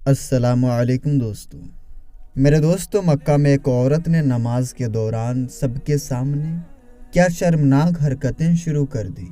السلام علیکم دوستو۔ میرے دوستو، مکہ میں ایک عورت نے نماز کے دوران سب کے سامنے کیا شرمناک حرکتیں شروع کر دی۔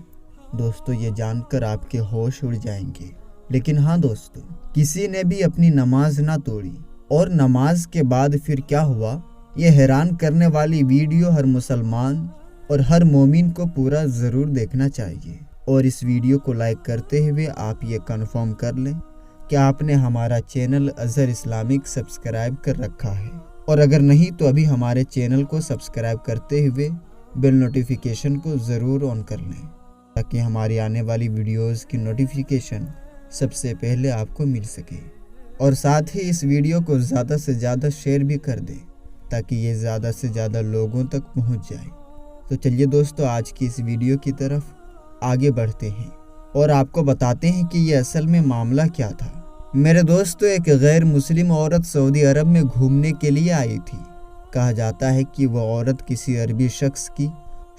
دوستو، یہ جان کر آپ کے ہوش اڑ جائیں گے، لیکن ہاں دوستو، کسی نے بھی اپنی نماز نہ توڑی۔ اور نماز کے بعد پھر کیا ہوا، یہ حیران کرنے والی ویڈیو ہر مسلمان اور ہر مومن کو پورا ضرور دیکھنا چاہیے۔ اور اس ویڈیو کو لائک کرتے ہوئے آپ یہ کنفرم کر لیں کہ آپ نے ہمارا چینل اظہر اسلامک سبسکرائب کر رکھا ہے، اور اگر نہیں تو ابھی ہمارے چینل کو سبسکرائب کرتے ہوئے بیل نوٹیفیکیشن کو ضرور آن کر لیں، تاکہ ہماری آنے والی ویڈیوز کی نوٹیفیکیشن سب سے پہلے آپ کو مل سکے۔ اور ساتھ ہی اس ویڈیو کو زیادہ سے زیادہ شیئر بھی کر دیں، تاکہ یہ زیادہ سے زیادہ لوگوں تک پہنچ جائے۔ تو چلیے دوستو، آج کی اس ویڈیو کی طرف آگے بڑھتے ہیں اور آپ کو بتاتے ہیں کہ یہ اصل میں معاملہ کیا تھا۔ میرے دوستو، ایک غیر مسلم عورت سعودی عرب میں گھومنے کے لیے آئی تھی۔ کہا جاتا ہے کہ وہ عورت کسی عربی شخص کی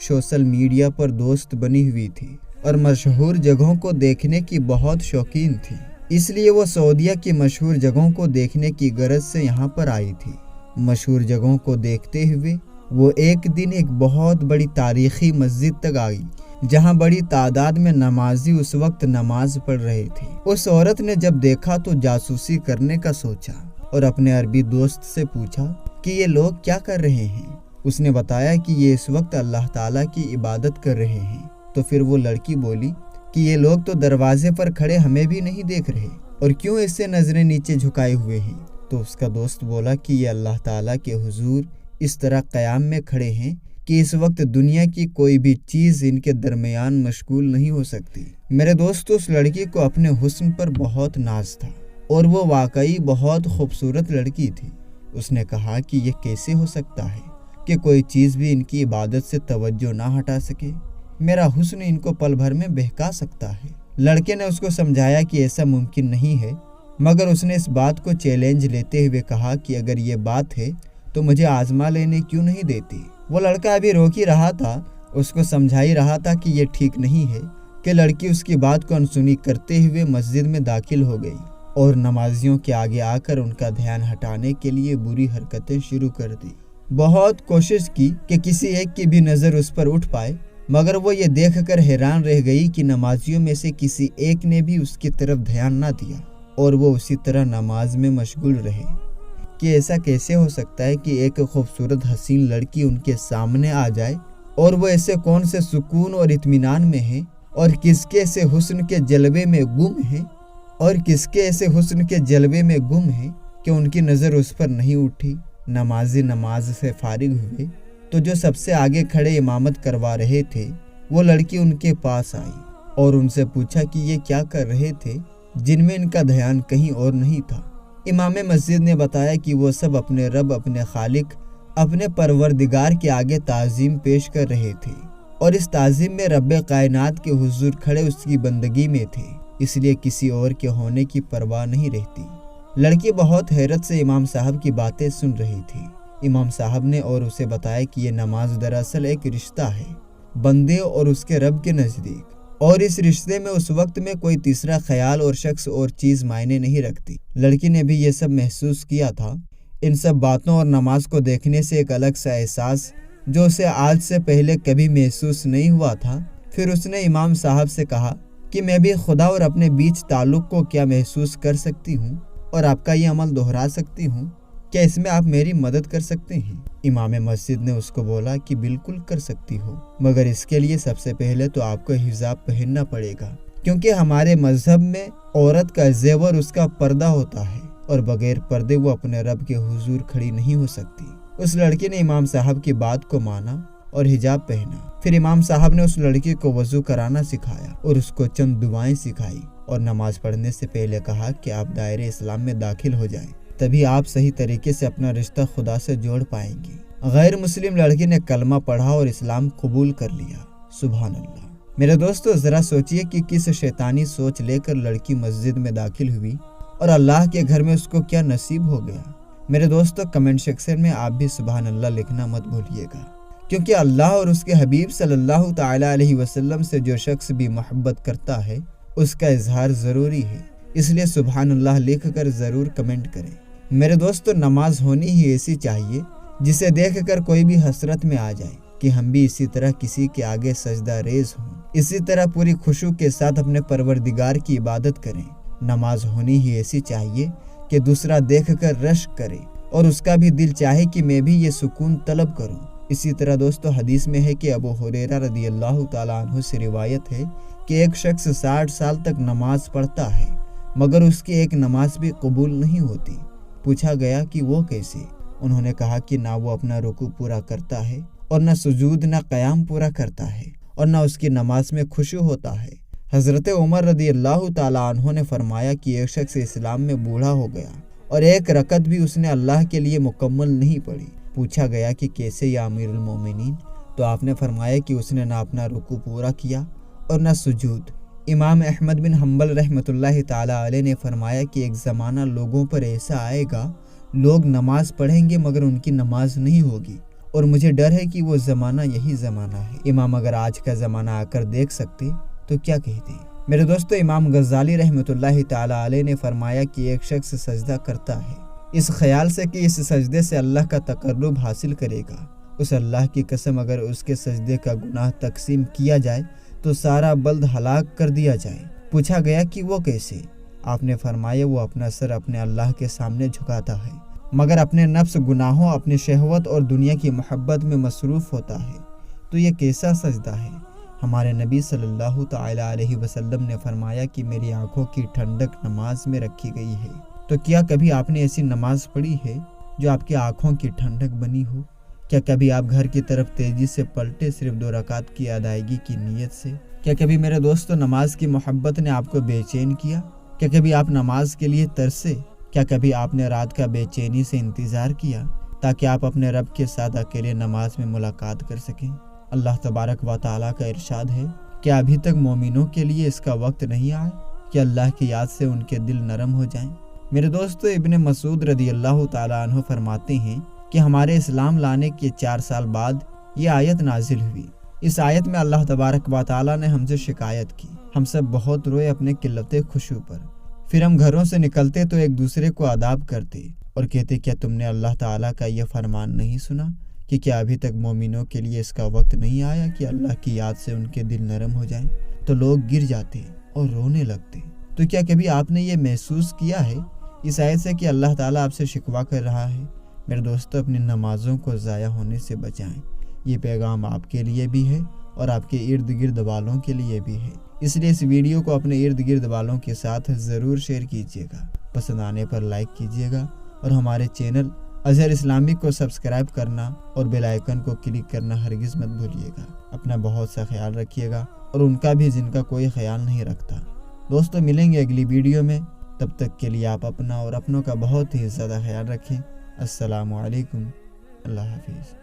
سوشل میڈیا پر دوست بنی ہوئی تھی اور مشہور جگہوں کو دیکھنے کی بہت شوقین تھی، اس لیے وہ سعودیہ کی مشہور جگہوں کو دیکھنے کی غرض سے یہاں پر آئی تھی۔ مشہور جگہوں کو دیکھتے ہوئے وہ ایک دن ایک بہت بڑی تاریخی مسجد تک آئی، جہاں بڑی تعداد میں نمازی اس وقت نماز پڑھ رہے تھے۔ اس عورت نے جب دیکھا تو جاسوسی کرنے کا سوچا اور اپنے عربی دوست سے پوچھا کہ یہ لوگ کیا کر رہے ہیں۔ اس نے بتایا کہ یہ اس وقت اللہ تعالیٰ کی عبادت کر رہے ہیں۔ تو پھر وہ لڑکی بولی کہ یہ لوگ تو دروازے پر کھڑے ہمیں بھی نہیں دیکھ رہے، اور کیوں ایسے نظریں نیچے جھکائے ہوئے ہیں۔ تو اس کا دوست بولا کہ یہ اللہ تعالیٰ کے حضور اس طرح قیام میں کھڑے ہیں کہ اس وقت دنیا کی کوئی بھی چیز ان کے درمیان مشغول نہیں ہو سکتی۔ میرے دوستو، اس لڑکی کو اپنے حسن پر بہت ناز تھا، اور وہ واقعی بہت خوبصورت لڑکی تھی۔ اس نے کہا کہ یہ کیسے ہو سکتا ہے کہ کوئی چیز بھی ان کی عبادت سے توجہ نہ ہٹا سکے۔ میرا حسن ان کو پل بھر میں بہکا سکتا ہے۔ لڑکے نے اس کو سمجھایا کہ ایسا ممکن نہیں ہے، مگر اس نے اس بات کو چیلنج لیتے ہوئے کہا کہ اگر یہ بات ہے تو مجھے آزما لینے کیوں نہیں دیتی۔ وہ لڑکا ابھی روک ہی رہا تھا، اس کو سمجھا ہی رہا تھا کہ یہ ٹھیک نہیں ہے، کہ لڑکی اس کی بات کو انسنی کرتے ہوئے مسجد میں داخل ہو گئی اور نمازیوں کے آگے آ کر ان کا دھیان ہٹانے کے لیے بری حرکتیں شروع کر دی۔ بہت کوشش کی کہ کسی ایک کی بھی نظر اس پر اٹھ پائے، مگر وہ یہ دیکھ کر حیران رہ گئی کہ نمازیوں میں سے کسی ایک نے بھی اس کی طرف دھیان نہ دیا، اور وہ اسی طرح نماز میں مشغول رہے۔ کہ ایسا کیسے ہو سکتا ہے کہ ایک خوبصورت حسین لڑکی ان کے سامنے آ جائے، اور وہ ایسے کون سے سکون اور اطمینان میں ہے، اور کس کے ایسے حسن کے جلوے میں گم ہے کہ ان کی نظر اس پر نہیں اٹھی۔ نمازی نماز سے فارغ ہوئے تو جو سب سے آگے کھڑے امامت کروا رہے تھے، وہ لڑکی ان کے پاس آئی اور ان سے پوچھا کہ یہ کیا کر رہے تھے جن میں ان کا دھیان کہیں اور نہیں تھا۔ امام مسجد نے بتایا کہ وہ سب اپنے رب، اپنے خالق، اپنے پروردگار کے آگے تعظیم پیش کر رہے تھے، اور اس تعظیم میں رب کائنات کے حضور کھڑے اس کی بندگی میں تھے، اس لیے کسی اور کے ہونے کی پرواہ نہیں رہتی۔ لڑکی بہت حیرت سے امام صاحب کی باتیں سن رہی تھی۔ امام صاحب نے اور اسے بتایا کہ یہ نماز دراصل ایک رشتہ ہے بندے اور اس کے رب کے نزدیک، اور اس رشتے میں اس وقت میں کوئی تیسرا خیال اور شخص اور چیز معنی نہیں رکھتی۔ لڑکی نے بھی یہ سب محسوس کیا تھا۔ ان سب باتوں اور نماز کو دیکھنے سے ایک الگ سا احساس جو اسے آج سے پہلے کبھی محسوس نہیں ہوا تھا۔ پھر اس نے امام صاحب سے کہا کہ میں بھی خدا اور اپنے بیچ تعلق کو کیا محسوس کر سکتی ہوں، اور آپ کا یہ عمل دہرا سکتی ہوں، کیا اس میں آپ میری مدد کر سکتے ہیں؟ امام مسجد نے اس کو بولا کہ بالکل کر سکتی ہو، مگر اس کے لیے سب سے پہلے تو آپ کو حجاب پہننا پڑے گا، کیونکہ ہمارے مذہب میں عورت کا زیور اس کا پردہ ہوتا ہے، اور بغیر پردے وہ اپنے رب کے حضور کھڑی نہیں ہو سکتی۔ اس لڑکی نے امام صاحب کی بات کو مانا اور حجاب پہنا۔ پھر امام صاحب نے اس لڑکی کو وضو کرانا سکھایا اور اس کو چند دعائیں سکھائی، اور نماز پڑھنے سے پہلے کہا کہ آپ دائرے اسلام میں داخل ہو جائیں، تبھی آپ صحیح طریقے سے اپنا رشتہ خدا سے جوڑ پائیں گی۔ غیر مسلم لڑکی نے کلمہ پڑھا اور اسلام قبول کر لیا۔ سبحان اللہ۔ میرے دوستو، ذرا سوچئے کہ کس شیطانی سوچ لے کر لڑکی مسجد میں داخل ہوئی، اور اللہ کے گھر میں اس کو کیا نصیب ہو گیا۔ میرے دوستو، کمنٹ سیکشن میں آپ بھی سبحان اللہ لکھنا مت بھولیے گا، کیونکہ اللہ اور اس کے حبیب صلی اللہ تعالیٰ علیہ وسلم سے جو شخص بھی محبت کرتا ہے، اس کا اظہار ضروری ہے، اس لیے سبحان اللہ لکھ کر ضرور کمنٹ کریں۔ میرے دوستو، نماز ہونی ہی ایسی چاہیے جسے دیکھ کر کوئی بھی حسرت میں آ جائے کہ ہم بھی اسی طرح کسی کے آگے سجدہ ریز ہوں، اسی طرح پوری خشوع کے ساتھ اپنے پروردگار کی عبادت کریں۔ نماز ہونی ہی ایسی چاہیے کہ دوسرا دیکھ کر رشک کرے اور اس کا بھی دل چاہے کہ میں بھی یہ سکون طلب کروں۔ اسی طرح دوستو حدیث میں ہے کہ ابو ہریرہ رضی اللہ تعالیٰ عنہ سے روایت ہے کہ ایک شخص 60 سال تک نماز پڑھتا ہے مگر اس کی ایک نماز بھی قبول نہیں ہوتی۔ پوچھا گیا کہ وہ کیسے؟ انہوں نے کہا کہ نہ وہ اپنا رکوع پورا کرتا ہے اور نہ سجود، نہ قیام پورا کرتا ہے اور نہ اس کی نماز میں خشوع ہوتا ہے۔ حضرت عمر رضی اللہ تعالیٰ عنہ نے فرمایا کہ ایک شخص اسلام میں بوڑھا ہو گیا اور ایک رکعت بھی اس نے اللہ کے لیے مکمل نہیں پڑھی۔ پوچھا گیا کہ کیسے یا امیر المومنین؟ تو آپ نے فرمایا کہ اس نے نہ اپنا رکوع پورا کیا اور نہ سجود۔ امام احمد بن حنبل رحمۃ اللہ تعالیٰ علیہ نے فرمایا کہ ایک زمانہ لوگوں پر ایسا آئے گا، لوگ نماز پڑھیں گے مگر ان کی نماز نہیں ہوگی، اور مجھے ڈر ہے کہ وہ زمانہ یہی زمانہ ہے۔ امام اگر آج کا زمانہ آ کر دیکھ سکتے تو کیا کہتے؟ میرے دوستو، امام غزالی رحمۃ اللہ تعالیٰ علیہ نے فرمایا کہ ایک شخص سجدہ کرتا ہے اس خیال سے کہ اس سجدے سے اللہ کا تقرب حاصل کرے گا۔ اس اللہ کی قسم اگر اس کے سجدے کا گناہ تقسیم کیا جائے تو سارا بلد ہلاک کر دیا جائے۔ پوچھا گیا کہ وہ کیسے؟ آپ نے فرمایا وہ اپنا سر اپنے اللہ کے سامنے جھکاتا ہے مگر اپنے نفس، گناہوں، اپنی شہوت اور دنیا کی محبت میں مصروف ہوتا ہے۔ تو یہ کیسا سجدہ ہے؟ ہمارے نبی صلی اللہ تعالیٰ علیہ وسلم نے فرمایا کہ میری آنکھوں کی ٹھنڈک نماز میں رکھی گئی ہے۔ تو کیا کبھی آپ نے ایسی نماز پڑھی ہے جو آپ کی آنکھوں کی ٹھنڈک بنی ہو؟ کیا کبھی آپ گھر کی طرف تیزی سے پلٹے صرف 2 رکعت کی ادائیگی کی نیت سے؟ کیا کبھی میرے دوستو نماز کی محبت نے آپ کو بے چین کیا؟ کیا کبھی آپ نماز کے لیے ترسے؟ کیا کبھی آپ نے رات کا بے چینی سے انتظار کیا تاکہ آپ اپنے رب کے ساتھ اکیلے نماز میں ملاقات کر سکیں؟ اللہ تبارک و تعالیٰ کا ارشاد ہے کہ ابھی تک مومنوں کے لیے اس کا وقت نہیں آیا کہ اللہ کی یاد سے ان کے دل نرم ہو جائیں۔ میرے دوستو، ابن مسعود رضی اللہ تعالیٰ عنہ فرماتے ہیں کہ ہمارے اسلام لانے کے 4 سال بعد یہ آیت نازل ہوئی۔ اس آیت میں اللہ تبارک و تعالیٰ نے ہم سے شکایت کی۔ ہم سب بہت روئے اپنے قلت خشوع پر۔ پھر ہم گھروں سے نکلتے تو ایک دوسرے کو آداب کرتے اور کہتے کیا تم نے اللہ تعالیٰ کا یہ فرمان نہیں سنا کہ کیا ابھی تک مومنوں کے لیے اس کا وقت نہیں آیا کہ اللہ کی یاد سے ان کے دل نرم ہو جائیں؟ تو لوگ گر جاتے اور رونے لگتے۔ تو کیا کبھی آپ نے یہ محسوس کیا ہے اس آیت سے کہ اللہ تعالیٰ آپ سے شکوہ کر رہا ہے؟ میرے دوستو، اپنی نمازوں کو ضائع ہونے سے بچائیں۔ یہ پیغام آپ کے لیے بھی ہے اور آپ کے ارد گرد والوں کے لیے بھی ہے، اس لیے اس ویڈیو کو اپنے ارد گرد والوں کے ساتھ ضرور شیئر کیجیے گا، پسند آنے پر لائک کیجیے گا اور ہمارے چینل اظہر اسلامک کو سبسکرائب کرنا اور بیل آئیکن کو کلک کرنا ہرگز مت بھولیے گا۔ اپنا بہت سا خیال رکھیے گا اور ان کا بھی جن کا کوئی خیال نہیں رکھتا۔ دوستو، ملیں گے اگلی ویڈیو میں، تب تک کے لیے آپ اپنا اور اپنوں کا بہت ہی زیادہ خیال رکھیں۔ السلام علیکم، اللہ حافظ۔